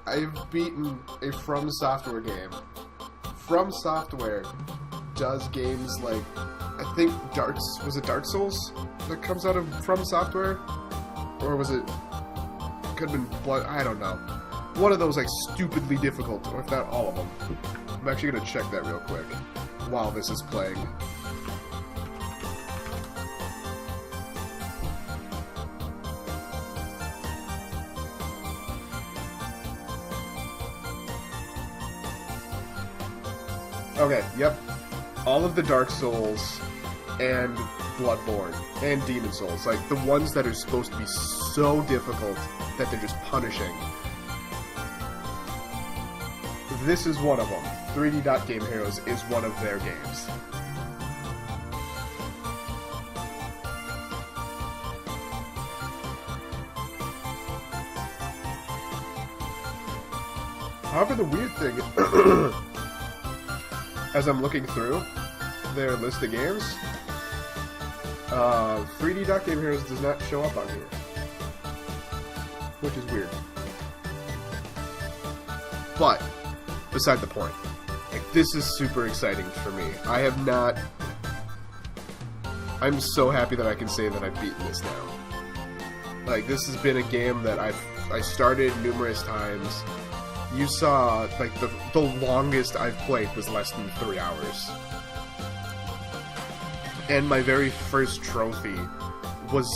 I've beaten a From Software game. From Software does games like, I think was it Dark Souls that comes out of From Software? Or was it, could have been Blood, I don't know. One of those like stupidly difficult, or if not all of them. I'm actually going to check that real quick while this is playing. Okay, yep. All of the Dark Souls and Bloodborne and Demon Souls, like the ones that are supposed to be so difficult that they're just punishing. This is one of them. 3D Dot Game Heroes is one of their games. However, the weird thing, as I'm looking through their list of games, 3D Dot Game Heroes does not show up on here, which is weird. But beside the point, like, this is super exciting for me. I'm so happy that I can say that I've beaten this now. Like, this has been a game that I started numerous times. You saw, like, the longest I've played was less than 3 hours. And my very first trophy was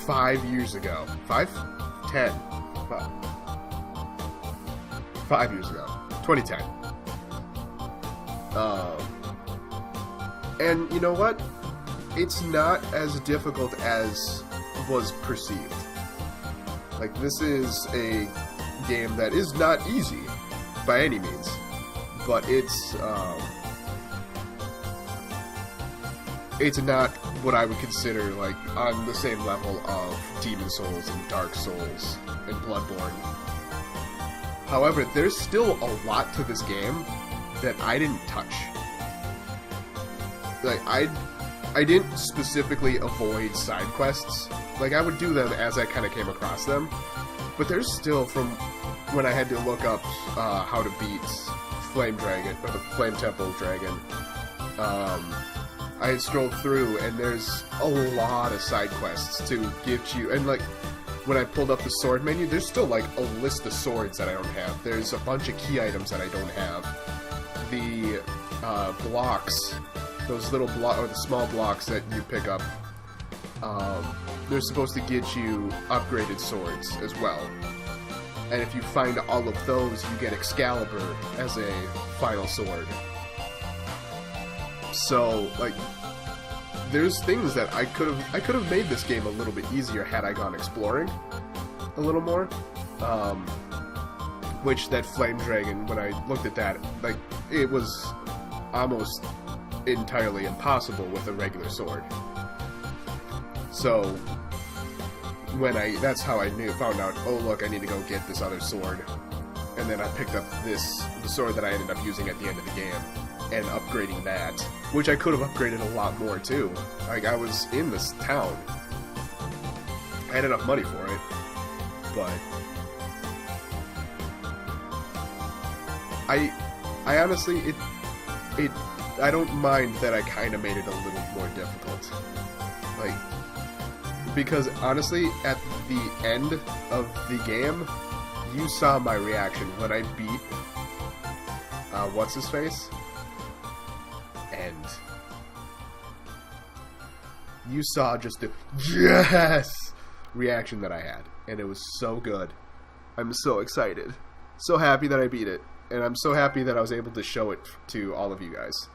5 years ago. 5? 10. 5 years ago. 2010. And you know what? It's not as difficult as was perceived. Like, this is a game that is not easy by any means, but it's not what I would consider like on the same level of Demon Souls and Dark Souls and Bloodborne. However, there's still a lot to this game that I didn't touch. Like, I didn't specifically avoid side quests. Like, I would do them as I kind of came across them. But there's still, from when I had to look up how to beat Flame Dragon, or the Flame Temple Dragon, I had strolled through, and there's a lot of side quests to get you, and like, when I pulled up the sword menu, there's still like a list of swords that I don't have. There's a bunch of key items that I don't have. The blocks, those little or the small blocks that you pick up, they're supposed to get you upgraded swords as well. And if you find all of those, you get Excalibur as a final sword. So, like, there's things that I could have made this game a little bit easier had I gone exploring a little more. Which that Flame Dragon, when I looked at that, like, it was almost entirely impossible with a regular sword. So that's how I found out, oh look, I need to go get this other sword. And then I picked up the sword that I ended up using at the end of the game, and upgrading that, which I could have upgraded a lot more too. Like, I was in this town. I had enough money for it, but I honestly, I don't mind that I kind of made it a little more difficult. Like, because honestly, at the end of the game, you saw my reaction when I beat, what's-his-face? And you saw just the yes reaction that I had, and it was so good. I'm so excited, so happy that I beat it, and I'm so happy that I was able to show it to all of you guys.